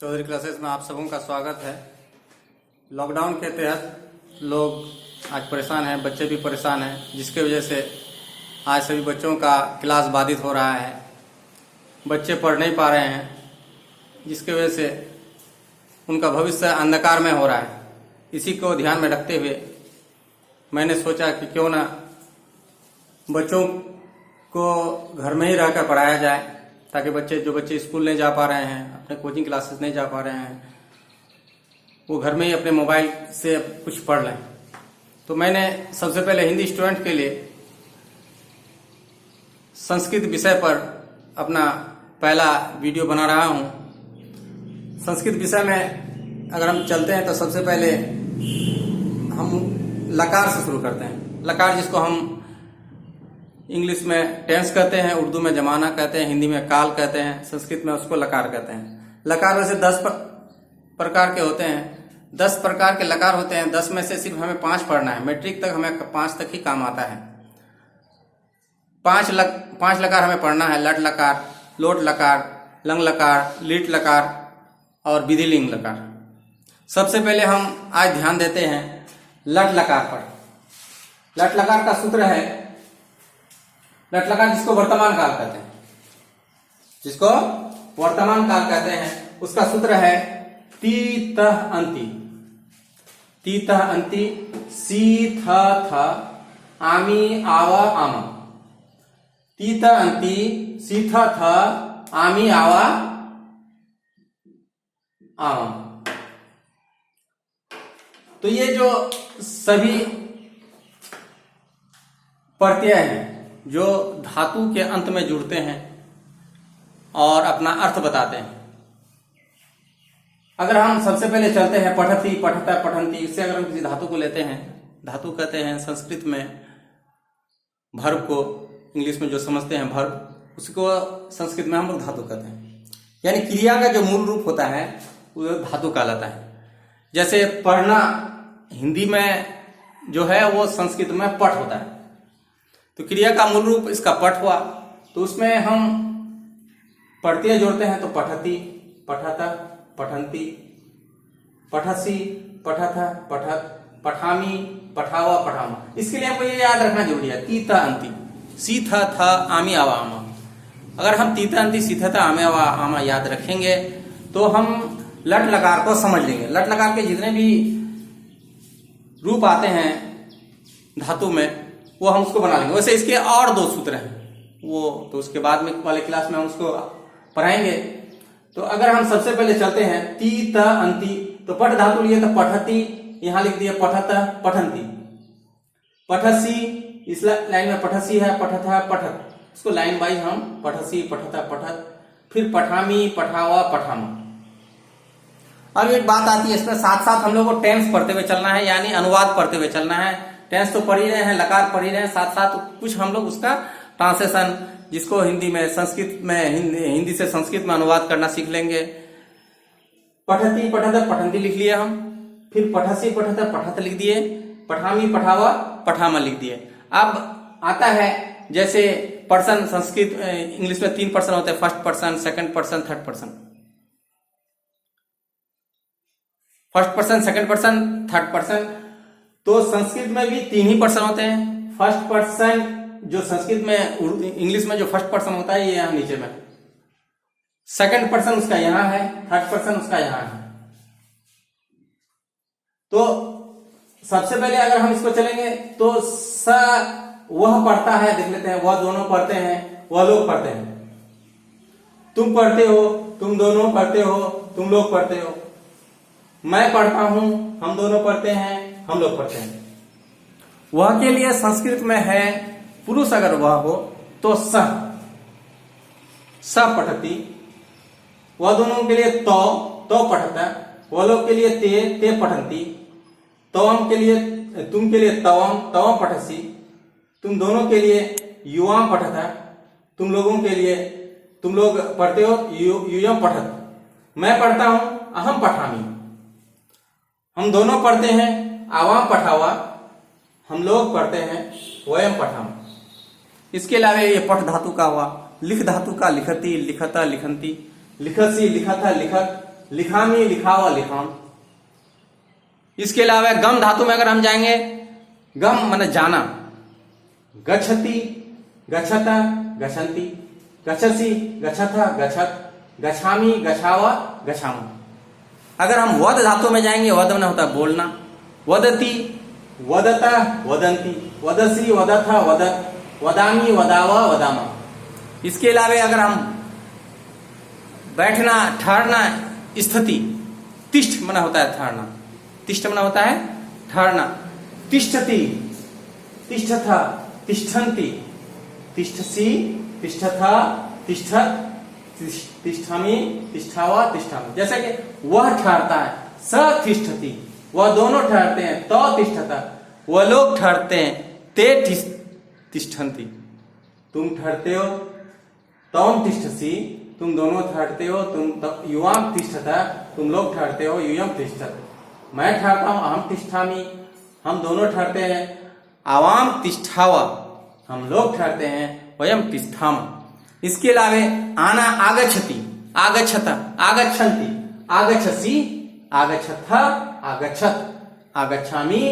Chaudhary classes में आप सबों का स्वागत है। लॉकडाउन के तहत लोग आज परेशान हैं, बच्चे भी परेशान हैं, जिसके वजह से आज सभी बच्चों का क्लास बाधित हो रहा है। बच्चे पढ़ नहीं पा रहे हैं, जिसके वजह से उनका भविष्य अंधकार में हो रहा है। इसी को ध्यान में रखते हुए मैंने सोचा कि क्यों ना बच्चों को घर में ही रहकर पढ़ाया जाए, ताकि जो बच्चे स्कूल नहीं जा पा रहे हैं, अपने कोचिंग क्लासेस नहीं जा पा रहे हैं, वो घर में ही अपने मोबाइल से कुछ पढ़ लें। तो मैंने सबसे पहले हिंदी स्टूडेंट के लिए संस्कृत विषय पर अपना पहला वीडियो बना रहा हूँ। संस्कृत विषय में अगर हम चलते हैं तो सबसे पहले हम लकार से शुरू करते हैं। लकार जिसको हम इंग्लिश में टेंस कहते हैं, उर्दू में जमाना कहते हैं, हिंदी में काल कहते हैं, संस्कृत में उसको लकार कहते हैं। लकार वैसे 10 प्रकार के होते हैं। 10 प्रकार के लकार होते हैं। 10 में से सिर्फ हमें 5 पढ़ना है। मैट्रिक तक हमें 5 तक ही काम आता है। 5 लकार हमें पढ़ना है। लट लकार, लोट लकार, लंग लकार, लीट लकार और विधिलिंग लकार। सबसे पहले हम आज ध्यान देते हैं लट लकार पर। लट लकार का सूत्र है, लट लकार जिसको वर्तमान काल कहते हैं, जिसको वर्तमान काल कहते हैं, उसका सूत्र है तीतः अंति। तीतः अंति, सी थ थ आमी आवा आमा। तीतः अंति, सी थ थ आमी आवा आमा। तो ये जो सभी प्रत्यय हैं जो धातु के अंत में जुड़ते हैं और अपना अर्थ बताते हैं। अगर हम सबसे पहले चलते हैं पठती, पठता, पठंती, इससे अगर हम किसी धातु को लेते हैं, धातु कहते हैं संस्कृत में भर्ब को, इंग्लिश में जो समझते हैं भर्ब, उसको संस्कृत में हम लोग धातु कहते हैं। यानी क्रिया का जो मूल रूप होता है वो धातु कहलाता है। जैसे पढ़ना हिंदी में जो है वो संस्कृत में पठ होता है, तो क्रिया का मूल रूप इसका पठ हुआ। तो उसमें हम प्रत्यय जोड़ते हैं, तो पठती, पठता, पठंती, पठसी, पठथ, पठत, पठामी, पठावा, पठामा। इसके लिए हमको ये याद रखना जरूरी है, तीता अंति, सी थ थ आमी आवा आमा। अगर हम तीता अंति, सी थ थ आमी आवा आमा याद रखेंगे तो हम लट लकार को समझ लेंगे। लट लकार के जितने भी रूप आते हैं धातु में वो हम उसको बना लेंगे। वैसे इसके और 2 सूत्र हैं, वो तो उसके बाद में वाले क्लास में हम उसको पढ़ाएंगे। तो अगर हम सबसे पहले चलते हैं ती त अंति, तो पठ धातु लिए तो पठती, यहां लिख दिया पठत, पठंती। पठसी, इस लाइन में पठसी है, पठत है, पठत, इसको लाइन वाइज हम पठसी, पठता, पठत, फिर पठामी, पठावा, पठामा। अब एक बात आती है, इसमें साथ साथ हम लोग को टेंस पढ़ते हुए चलना है, यानी अनुवाद पढ़ते हुए चलना है। टेंस तो पढ़ ही रहे हैं, लकार पढ़ ही रहे हैं, साथ साथ कुछ हम लोग उसका ट्रांसलेशन, जिसको हिंदी में संस्कृत में हिंदी से संस्कृत में अनुवाद करना सीख लेंगे। पठती, पठत, पठंती लिख लिए हम, फिर पठसी, पठत, पठत लिख दिए, पठामी, पठावा, पठामा लिख दिए। अब आता है जैसे पर्सन, संस्कृत इंग्लिश में 3 पर्सन होते हैं, first person, second person, third person. First person, second person, third person. तो संस्कृत में भी 3 ही पर्सन होते हैं। फर्स्ट पर्सन जो संस्कृत में, इंग्लिश में जो फर्स्ट पर्सन होता है ये यहां नीचे में, सेकंड पर्सन उसका यहां है, थर्ड पर्सन उसका यहां है। तो सबसे पहले अगर हम इसको चलेंगे तो स वह पढ़ता है, देख लेते हैं, वह दोनों पढ़ते हैं, वह लोग पढ़ते हैं। तुम पढ़ते हो, तुम दोनों पढ़ते हो, तुम लोग पढ़ते हो। मैं पढ़ता हूं, हम दोनों पढ़ते हैं, हम लोग पढ़ते हैं। वह के लिए संस्कृत में है पुरुष, अगर वह हो तो सह, स पठती। वह दोनों के लिए तो पठता। वह लोग के लिए ते पठंती। तवम के लिए, तुम के लिए तवम पठसी। तुम दोनों के लिए युवाम पठता। तुम लोगों के लिए, तुम लोग पढ़ते हो, युयम पठत। मैं पढ़ता हूं, अहम पठामी। हम दोनों पढ़ते हैं, आवाम पठावा। हम लोग पढ़ते हैं, वयम पठाम। इसके अलावा ये पठ धातु का हुआ, लिख धातु का लिखती, लिखता, लिखंती, लिखसी, लिखता, लिखत, लिखामी लिखावा लिखाम। इसके अलावा गम धातु में अगर हम जाएंगे, गम माने जाना, गच्छति गच्छता गच्छन्ति, गच्छसि गच्छथा गच्छत, गच्छामि गच्छावा गच्छाम। अगर हम वद धातु में जाएंगे, वद में होता है बोलना, वदति वदता वदंती, वदसी वदथा वदत, वदामी वदावा वदामा। इसके अलावा अगर हम बैठना, ठहरना, स्थिति, तिष्ठ मना होता है ठहरना, तिष्ठ मना होता है ठहरना, तिष्ठति तिष्ठथा तिष्ठन्ति, तिष्ठसि तिष्ठथा तिष्ठत, तिष्ठामि तिष्ठावा तिष्ठामि। जैसे कि वह ठहरता है, स तिष्ठति, वह दोनों ठहरते हैं, तो तिष्ठता, वह लोग ठहरते हैं, ते तिष्ठन्ति, तुम ठहरते हो, तौम तिष्ठसि, तुम दोनों ठहरते हो, तुम युवाम तिष्ठता, तुम लोग ठहरते हो, यूयम तिष्ठत, मैं ठहरता हूं, अहम तिष्ठामि, हम दोनों ठहरते हैं, आवाम तिष्ठावा, हम लोग ठहरते हैं, वयम तिष्ठाम। इसके अलावा आना, आगच्छति आगच्छता आगच्छन्ति, आगच्छसि आगच्छथा आगच्छत, आगच्छामि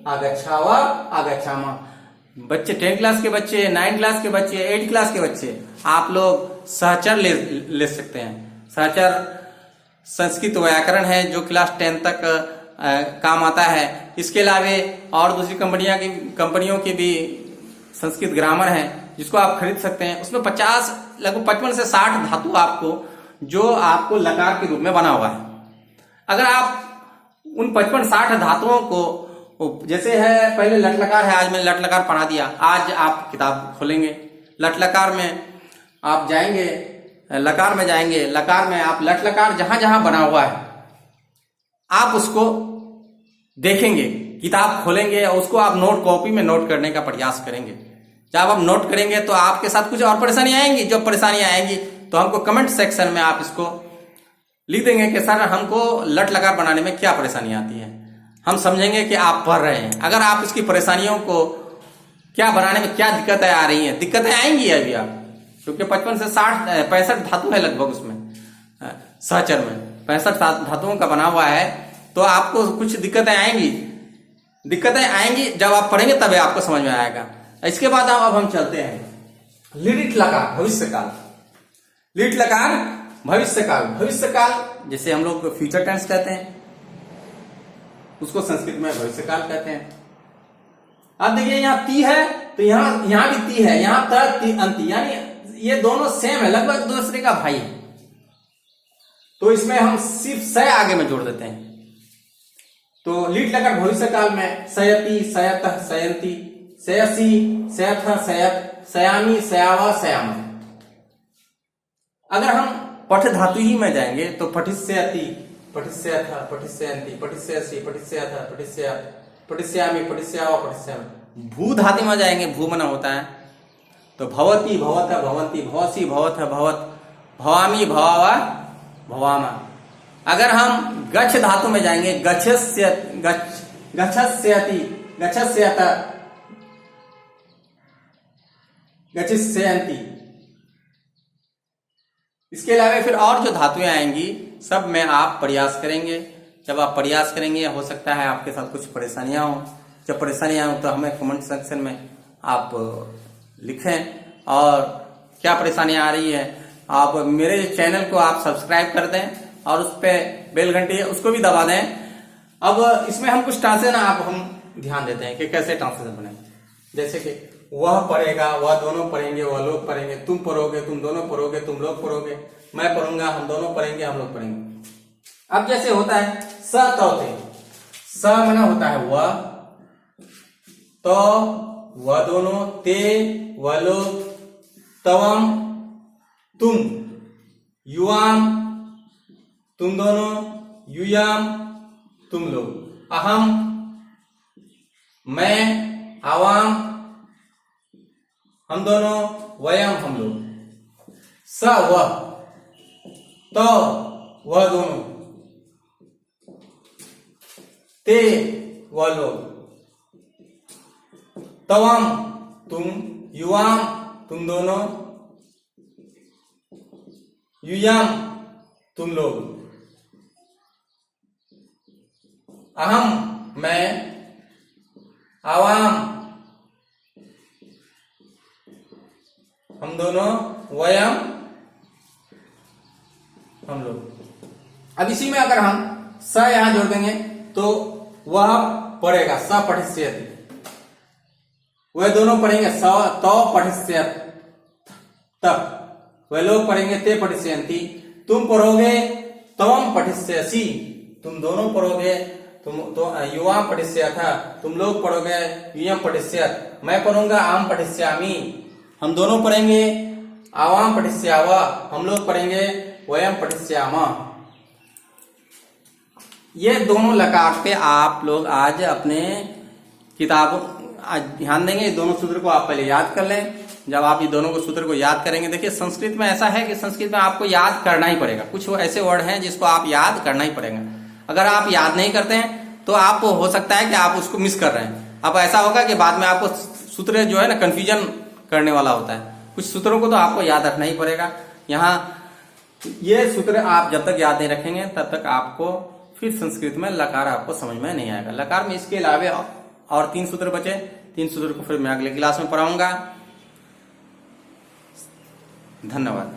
आगच्छावा आगच्छामा। बच्चे 10 क्लास के बच्चे, 9 क्लास के बच्चे, 8 क्लास के बच्चे, आप लोग सहचर ले सकते हैं। सहचर संस्कृत व्याकरण है जो क्लास 10 तक काम आता है। इसके अलावा और दूसरी कंपनियों की भी संस्कृत ग्रामर है जिसको आप खरीद सकते हैं। उसमें 50 लगभग 55 से 60 धातु आपको जो आपको लकार के रूप में बना हुआ है। अगर आप उन 55-60 धातुओं को, जैसे है पहले लट लकार है, आज मैंने लट लकार पढ़ा दिया, आज आप किताब खोलेंगे, लट लकार में आप जाएंगे, लकार में जाएंगे, लकार में आप लट लकार जहां जहां बना हुआ है आप उसको देखेंगे, किताब खोलेंगे और उसको आप नोट कॉपी में नोट करने का प्रयास करेंगे। जब आप नोट करेंगे तो आपके साथ कुछ और परेशानी आएंगी, जो परेशानी आएंगी तो हमको कमेंट सेक्शन में आप इसको लिख देंगे कि सर हमको लट लकार बनाने में क्या परेशानी आती है। हम समझेंगे कि आप पढ़ रहे हैं। अगर आप इसकी परेशानियों को क्या बनाने में क्या दिक्कतें आ रही हैं, दिक्कतें आएंगी अभी आप, क्योंकि 55 से 65 धातु है लगभग उसमें, सहचर में 65 धातुओं का बना हुआ है, तो आपको कुछ दिक्कतें आएंगी जब आप पढ़ेंगे तभी आपको समझ में आएगा। इसके बाद अब हम चलते हैं लिट लकार भविष्यकाल। लिट लकार भविष्यकाल, भविष्यकाल जैसे हम लोग फ्यूचर टेंस कहते हैं, उसको संस्कृत में भविष्यकाल कहते हैं। अब देखिए यहाँ ती है तो यहाँ भी ती है, यहाँ त ती अंति, यानी ये दोनों सेम है, लगभग दूसरे का भाई है। तो इसमें हम सिर्फ स आगे में जोड़ देते हैं। तो लीट लकार भविष्यकाल में सयति सयतः सयंती, सयसी सयथ सयत, सयामी सयावा सयामा। अगर हम पठ धातु ही में जाएंगे तो पठिष्यति पठिष्यथ पठिष्यन्ति पठिष्यसि पठिष्यथ पठिष्यत, पठिष्यामि पठिष्यावा पठिष्यामि। भू धातु में जाएंगे, भू मना होता है तो भवति भवत भवंती, भवसी भवथ भवत, भवामी भवावा भवामा। अगर हम गच्छ धातु में जाएंगे, गच्छस्यति गच्छस्यत गच्छस्यन्ति। इसके अलावा फिर और जो धातुएं आएंगी सब में आप प्रयास करेंगे। जब आप प्रयास करेंगे हो सकता है आपके साथ कुछ परेशानियां हो। जब परेशानियां हो तो हमें कमेंट सेक्शन में आप लिखें और क्या परेशानियां आ रही है। आप मेरे चैनल को आप सब्सक्राइब कर दें और उस पर बेल घंटी है उसको भी दबा दें। अब इसमें हम कुछ ट्रांसलेशन आप हम ध्यान देते हैं कि कैसे ट्रांसलेशन बने। जैसे कि वह पढ़ेगा, वह दोनों पढ़ेंगे, वह लोग पढ़ेंगे, तुम पढ़ोगे, तुम दोनों पढ़ोगे, तुम लोग पढ़ोगे, मैं पढ़ूंगा, हम दोनों पढ़ेंगे, हम लोग पढ़ेंगे। अब जैसे होता है स तौते, स मना होता है वह, तो वह दोनों, ते वह लोग, तवम तुम, युवाम तुम दोनों, यूयाम तुम लोग, अहम मैं, आवाम हम दोनों, वयम हम लोग, स वह, तो वह दोनों, ते वह लोग, तवम तुम, युवाम तुम दोनों, युयाम तुम लोग, अहम मैं, आवाम हम दोनों, वयम हम लोग। अब इसी में अगर हम स यहां जोड़ देंगे तो वह पढ़ेगा, स पठिष्यति, वह दोनों पढ़ेंगे स तो पठिष्यत, तब वह लोग पढ़ेंगे ते पठिष्यन्ति, तुम पढ़ोगे त्वम पठिष्यसि, तुम दोनों पढ़ोगे, तुम तो युवा पठिष्यथ, तुम लोग पढ़ोगे यूयम पठिष्यत, मैं पढ़ूंगा आम पठिष्यामि, हम दोनों पढ़ेंगे आवाम पठिष्याव, हम लोग पढ़ेंगे वयम पठिष्याम। ये दोनों लकार पे आप लोग आज अपने किताबों आज ध्यान देंगे। ये दोनों सूत्र को आप पहले याद कर लें। जब आप ये दोनों को सूत्र को याद करेंगे, देखिए संस्कृत में ऐसा है कि संस्कृत में आपको याद करना ही पड़ेगा। कुछ ऐसे वर्ड हैं जिसको आप याद करना ही पड़ेगा। अगर आप याद नहीं करते हैं तो आप हो सकता है कि आप उसको मिस कर रहे हैं। अब ऐसा होगा कि बाद में आपको सूत्र जो है ना कंफ्यूजन करने वाला होता है। कुछ सूत्रों को तो आपको याद रखना ही पड़ेगा। यहाँ ये सूत्र आप जब तक याद नहीं रखेंगे तब तक आपको फिर संस्कृत में लकार आपको समझ में नहीं आएगा। लकार में इसके अलावे और 3 सूत्र बचे। 3 सूत्र को फिर मैं अगले क्लास में पढ़ाऊंगा। धन्यवाद।